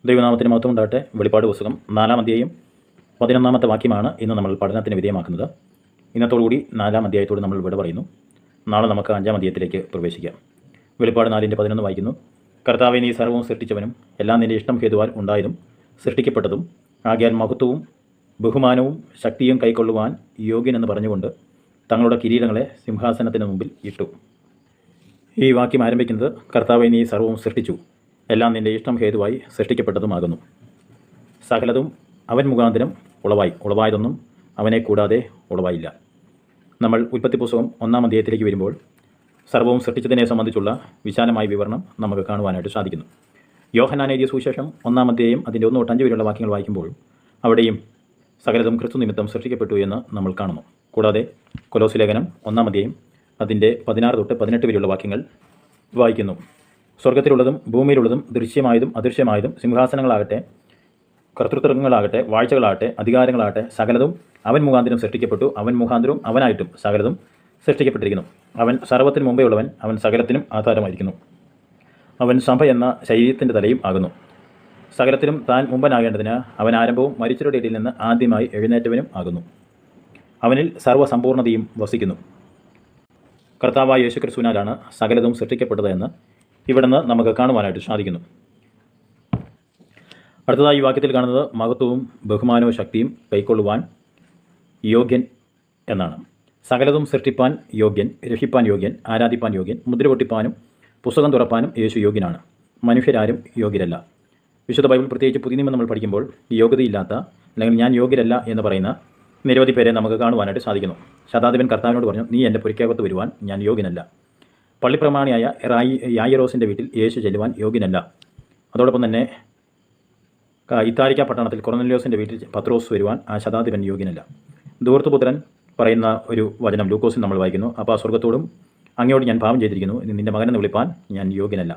ദൈവനാമത്തിന് മഹത്വം ഉണ്ടാകട്ടെ. വെളിപ്പാട് പുസ്തകം 4-ാം അധ്യായം 11-ാമത്തെ വാക്യമാണ് ഇന്ന് നമ്മൾ പഠനത്തിന് വിധേയമാക്കുന്നത്. ഇന്നത്തോടുകൂടി 4-ാം അധ്യായത്തോട് നമ്മൾ വിട പറയുന്നു. നാളെ നമുക്ക് 5-ാം അധ്യായത്തിലേക്ക് പ്രവേശിക്കാം. വെളിപ്പാട് 4:11 വായിക്കുന്നു. കർത്താവേ, നീ സർവ്വവും സൃഷ്ടിച്ചവനും എല്ലാം നിൻ്റെ ഇഷ്ടം ഹേതുവാൽ ഉണ്ടായതും സൃഷ്ടിക്കപ്പെട്ടതും ആകയാൽ മഹത്വവും ബഹുമാനവും ശക്തിയും കൈക്കൊള്ളുവാൻ യോഗ്യനെന്ന് പറഞ്ഞുകൊണ്ട് തങ്ങളുടെ കിരീടങ്ങളെ സിംഹാസനത്തിന് മുമ്പിൽ ഇട്ടു. ഈ വാക്യം ആരംഭിക്കുന്നത് കർത്താവേ, നീ സർവ്വവും സൃഷ്ടിച്ചു, എല്ലാം നിൻ്റെ ഇഷ്ടം ഹേതുവായി സൃഷ്ടിക്കപ്പെട്ടതുമാകുന്നു. സകലതും അവൻ മുഖാന്തരം ഉളവായതൊന്നും അവനെ കൂടാതെ ഉളവായില്ല. നമ്മൾ ഉൽപ്പത്തി പുസ്തകം 1-ാം അധ്യായത്തിലേക്ക് വരുമ്പോൾ സർവ്വവും സൃഷ്ടിച്ചതിനെ സംബന്ധിച്ചുള്ള വിശാലമായ വിവരണം നമുക്ക് കാണുവാനായിട്ട് സാധിക്കുന്നു. യോഹന്നാൻ എഴുതിയ സുവിശേഷം 1-ാം അധ്യായം അതിൻ്റെ 1 തൊട്ട് 5 വരെയുള്ള വാക്യങ്ങൾ വായിക്കുമ്പോൾ അവിടെയും സകലതും ക്രിസ്തു നിമിത്തം സൃഷ്ടിക്കപ്പെട്ടു എന്ന് നമ്മൾ കാണുന്നു. കൂടാതെ കൊലോസ്യ ലേഖനം 1-ാം അധ്യായം അതിൻ്റെ 16 തൊട്ട് 18 വരെയുള്ള വാക്യങ്ങൾ വായിക്കുന്നു. സ്വർഗത്തിലുള്ളതും ഭൂമിയിലുള്ളതും ദൃശ്യമായതും അദൃശ്യമായതും സിംഹാസനങ്ങളാകട്ടെ, കർത്തൃത്വങ്ങളാകട്ടെ, വാഴ്ചകളാകട്ടെ, അധികാരങ്ങളാകട്ടെ, സകലതും അവൻ മുഖാന്തരം സൃഷ്ടിക്കപ്പെട്ടു. അവൻ മുഖാന്തരവും അവനായിട്ടും സകലതും സൃഷ്ടിക്കപ്പെട്ടിരിക്കുന്നു. അവൻ സർവ്വത്തിനു മുമ്പേ ഉള്ളവൻ, അവൻ സകലത്തിനും ആധാരമായിരിക്കുന്നു. അവൻ സഭ എന്ന ശരീരത്തിൻ്റെ തലയും ആകുന്നു. സകലത്തിലും താൻ മുമ്പനാകേണ്ടതിന് അവൻ ആരംഭവും മരിച്ചവരുടെ ഇടയിൽ നിന്ന് ആദ്യമായി എഴുന്നേറ്റവനും ആകുന്നു. അവനിൽ സർവ്വസമ്പൂർണ്ണതയും വസിക്കുന്നു. കർത്താവായ യേശുക്രിസ്തുവിനാലാണ് സകലതും സൃഷ്ടിക്കപ്പെട്ടത് എന്ന് ഇവിടുന്ന് നമുക്ക് കാണുവാനായിട്ട് സാധിക്കുന്നു. അടുത്തതായി ഈ വാക്യത്തിൽ കാണുന്നത് മഹത്വവും ബഹുമാനവും ശക്തിയും കൈക്കൊള്ളുവാൻ യോഗ്യൻ എന്നാണ്. സകലതും സൃഷ്ടിപ്പാൻ യോഗ്യൻ, രക്ഷിപ്പാൻ യോഗ്യൻ, ആരാധിപ്പാൻ യോഗ്യൻ, മുദ്ര പൊട്ടിപ്പാനും പുസ്തകം തുറപ്പാനും യേശു യോഗ്യനാണ്. മനുഷ്യരാരും യോഗ്യരല്ല. വിശുദ്ധ ബൈബിൾ, പ്രത്യേകിച്ച് പുതിയ നിയമം നമ്മൾ പഠിക്കുമ്പോൾ യോഗ്യതയില്ലാത്ത അല്ലെങ്കിൽ ഞാൻ യോഗ്യരല്ല എന്ന് പറയുന്ന നിരവധി പേരെ നമുക്ക് കാണുവാനായിട്ട് സാധിക്കുന്നു. ശതാധിപൻ കർത്താവിനോട് പറഞ്ഞു, നീ എൻ്റെ പുരയ്ക്കകത്ത് വരുവാൻ ഞാൻ യോഗ്യനല്ല. പള്ളിപ്രമാണിയായ യായിറോസിൻ്റെ വീട്ടിൽ യേശു ചെല്ലുവാൻ യോഗ്യനല്ല. അതോടൊപ്പം തന്നെ ഇത്താലിക്ക പട്ടണത്തിൽ കൊർന്നല്യോസിൻ്റെ വീട്ടിൽ പത്രോസ് വരുവാൻ ആ ശതാധിപൻ യോഗ്യനല്ല. ധൂർത്തുപുത്രൻ പറയുന്ന ഒരു വചനം ലൂക്കോസിൽ നമ്മൾ വായിക്കുന്നു. അപ്പോൾ ആ സ്വർഗ്ഗത്തോടും അങ്ങയോട് ഞാൻ പാപം ചെയ്തിരിക്കുന്നു, നിൻ്റെ മകനെന്ന് വിളിപ്പാൻ ഞാൻ യോഗ്യനല്ല.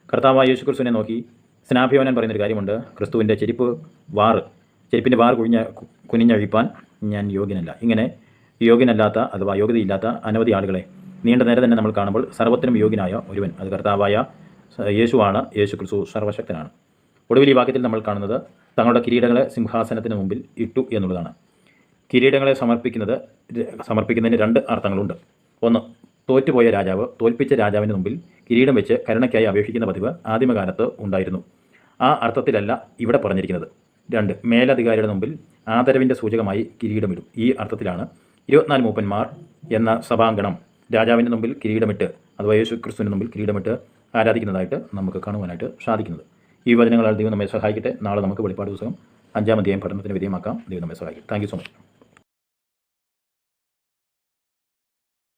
കർത്താവായ യേശു ക്രിസ്തുവിനെ നോക്കി സ്നാഭിയോനൻ പറയുന്നൊരു കാര്യമുണ്ട്, ക്രിസ്തുവിൻ്റെ ചെരുപ്പിൻ്റെ വാർ കുനിഞ്ഞഴിപ്പാൻ ഞാൻ യോഗ്യനല്ല. ഇങ്ങനെ യോഗ്യനല്ലാത്ത അഥവാ യോഗ്യതയില്ലാത്ത അനവധി ആളുകളെ നീണ്ട നേരം തന്നെ നമ്മൾ കാണുമ്പോൾ സർവ്വത്തിനും യോഗ്യനായ ഒരുവൻ, അത് കർത്താവായ യേശുവാണ്. യേശു ക്രിസ്തു സർവശക്തനാണ്. ഒടുവിൽ ഈ വാക്യത്തിൽ നമ്മൾ കാണുന്നത് തങ്ങളുടെ കിരീടങ്ങളെ സിംഹാസനത്തിന് മുമ്പിൽ ഇട്ടു എന്നുള്ളതാണ്. കിരീടങ്ങളെ സമർപ്പിക്കുന്നതിന് 2 അർത്ഥങ്ങളുണ്ട്. ഒന്ന്, തോറ്റുപോയ രാജാവ് തോൽപ്പിച്ച രാജാവിന് മുമ്പിൽ കിരീടം വെച്ച് കരുണയ്ക്കായി അപേക്ഷിക്കുന്ന പതിവ് ആദിമകാലത്ത് ഉണ്ടായിരുന്നു. ആ അർത്ഥത്തിലല്ല ഇവിടെ പറഞ്ഞിരിക്കുന്നത്. 2, മേലധികാരിയുടെ മുമ്പിൽ ആദരവിൻ്റെ സൂചകമായി കിരീടമിടും. ഈ അർത്ഥത്തിലാണ് 24 മൂപ്പന്മാർ എന്ന സഭാംഗണം രാജാവിൻ്റെ മുമ്പിൽ കിരീടമിട്ട് അഥവാ യേശു ക്രിസ്തുവിൻ്റെ മുമ്പിൽ കിരീടമിട്ട് ആരാധിക്കുന്നതായിട്ട് നമുക്ക് കാണുവാനായിട്ട് സാധിക്കുന്നത്. ഈ വചനങ്ങളാൽ ദൈവം നമ്മെ സഹായിക്കട്ടെ. നാളെ നമുക്ക് വെളിപ്പാട് പുസ്തകം 5-ാം അധ്യായം പഠനത്തിന് വിധേയമാക്കാം. ദൈവം നമ്മെ സഹായിക്കും. Thank you so much.